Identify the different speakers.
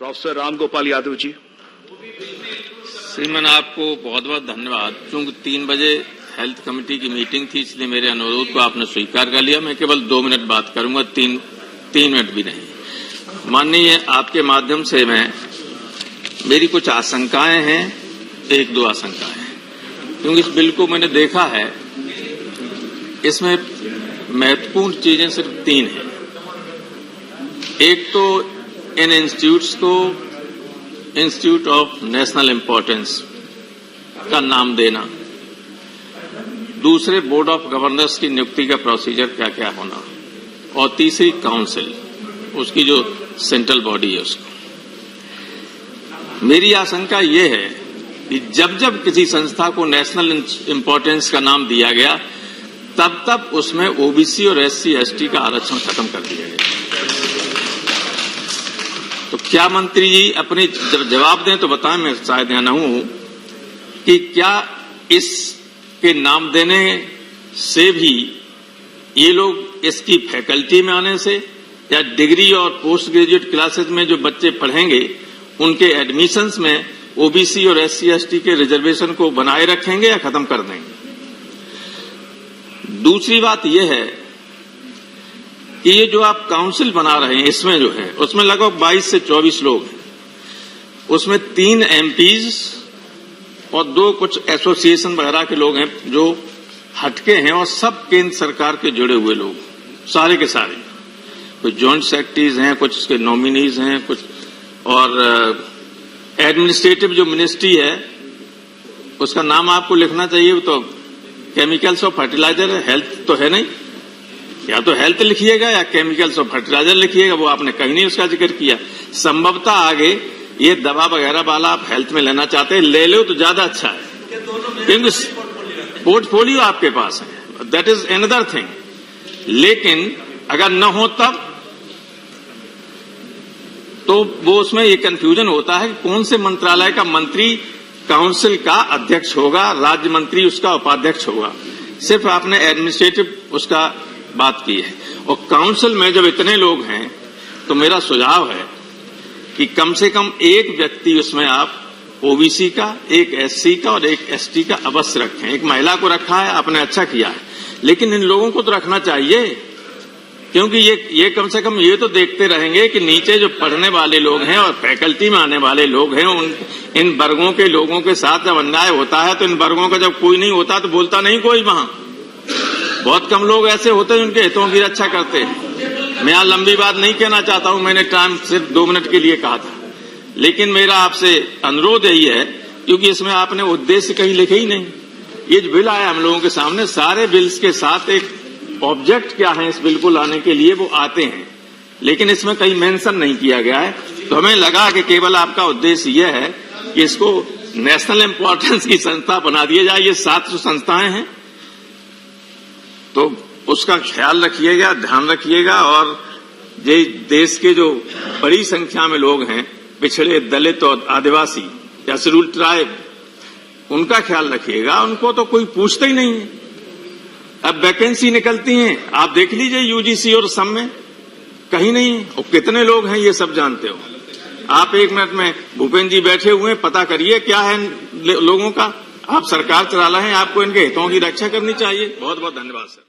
Speaker 1: Professor Ramgopal Yadav ji.
Speaker 2: श्रीमान, आपको बहुत बहुत धन्यवाद। चूंकि 3 बजे हेल्थ कमेटी की मीटिंग थी, इसलिए मेरे अनुरोध को आपने स्वीकार कर लिया। मैं केवल 2 मिनट बात करूंगा, 3 मिनट भी नहीं। माननीय, आपके माध्यम से मेरी कुछ आशंकाएं हैं, 1-2 आशंकाएं, क्योंकि इस बिल को मैंने देखा है, इसमें महत्वपूर्ण चीजें सिर्फ 3 हैं। एक तो इन इंस्टीट्यूट्स को इंस्टीट्यूट ऑफ नेशनल इंपॉर्टेंस का नाम देना, दूसरे बोर्ड ऑफ गवर्नर्स की नियुक्ति का प्रोसीजर क्या क्या होना, और तीसरी काउंसिल, उसकी जो सेंट्रल बॉडी है उसको। मेरी आशंका ये है कि जब जब किसी संस्था को नेशनल इंपॉर्टेंस का नाम दिया गया, तब तब उसमें ओबीसी और एससी एसटी का आरक्षण खत्म कर दिया गया। तो क्या मंत्री जी अपने जब जवाब दें तो बताएं, मैं शायद यहाँ न हूं, कि क्या इसके नाम देने से भी ये लोग इसकी फैकल्टी में आने से, या डिग्री और पोस्ट ग्रेजुएट क्लासेज में जो बच्चे पढ़ेंगे उनके एडमिशन्स में ओबीसी और एससी एसटी के रिजर्वेशन को बनाए रखेंगे या खत्म कर देंगे? दूसरी बात यह है कि ये जो आप काउंसिल बना रहे हैं, इसमें जो है उसमें लगभग 22 से 24 लोग हैं। उसमें 3 एमपीज और 2 कुछ एसोसिएशन वगैरह के लोग हैं जो हटके हैं, और सब केंद्र सरकार के जुड़े हुए लोग, सारे के सारे। कुछ जॉइंट सेक्रेटरीज हैं, कुछ उसके नॉमिनीज हैं, कुछ और एडमिनिस्ट्रेटिव जो मिनिस्ट्री है उसका नाम आपको लिखना चाहिए, तो केमिकल्स और फर्टिलाइजर है, हेल्थ तो है नहीं। या तो हेल्थ लिखिएगा या केमिकल्स और फर्टिलाइजर लिखिएगा, वो आपने कहीं नहीं उसका जिक्र किया। संभवतः आगे ये दवा वगैरह वाला आप हेल्थ में लेना चाहते हैं, ले लो तो ज्यादा अच्छा है, क्योंकि पोर्टफोलियो आपके पास है, दैट इज अनदर थिंग। लेकिन अगर न हो तब तो वो उसमें ये कंफ्यूजन होता है कि कौन से मंत्रालय का मंत्री काउंसिल का अध्यक्ष होगा, राज्य मंत्री उसका उपाध्यक्ष होगा। सिर्फ आपने एडमिनिस्ट्रेटिव उसका बात की है। और काउंसिल में जब इतने लोग हैं तो मेरा सुझाव है कि कम से कम एक व्यक्ति उसमें आप ओबीसी का, एक एससी का और एक एसटी का अवश्य रखें। एक महिला को रखा है, आपने अच्छा किया है, लेकिन इन लोगों को तो रखना चाहिए, क्योंकि ये कम से कम ये तो देखते रहेंगे कि नीचे जो पढ़ने वाले लोग हैं और फैकल्टी में आने वाले लोग हैं, इन वर्गों के लोगों के साथ जब अन्याय होता है तो इन वर्गों का जब कोई नहीं होता तो बोलता नहीं कोई। वहां बहुत कम लोग ऐसे होते हैं उनके हितों की रक्षा करते हैं। मैं यहाँ लंबी बात नहीं कहना चाहता हूं, मैंने टाइम सिर्फ 2 मिनट के लिए कहा था, लेकिन मेरा आपसे अनुरोध यही है, क्योंकि इसमें आपने उद्देश्य कहीं लिखे ही नहीं। ये जो बिल आया हम लोगों के सामने, सारे बिल्स के साथ एक ऑब्जेक्ट क्या है इस बिल को लाने के लिए, वो आते हैं, लेकिन इसमें कहीं मेंशन नहीं किया गया है। तो हमें लगा कि केवल आपका उद्देश्य यह है कि इसको नेशनल इंपॉर्टेंस की संस्था बना दिया जाए। ये 7 संस्थाएं हैं, तो उसका ख्याल रखिएगा, ध्यान रखिएगा। और ये देश के जो बड़ी संख्या में लोग हैं, पिछड़े, दलित और आदिवासी या शेड्यूल्ड ट्राइब, उनका ख्याल रखिएगा। उनको तो कोई पूछता ही नहीं है। अब वैकेंसी निकलती हैं, आप देख लीजिए यूजीसी और सब में कहीं नहीं है। और कितने लोग हैं ये सब जानते हो आप। 1 मिनट में भूपेन्द्र जी बैठे हुए हैं, पता करिए क्या है लोगों का। आप सरकार चला रहे हैं, आपको इनके हितों की रक्षा करनी चाहिए। बहुत बहुत धन्यवाद सर।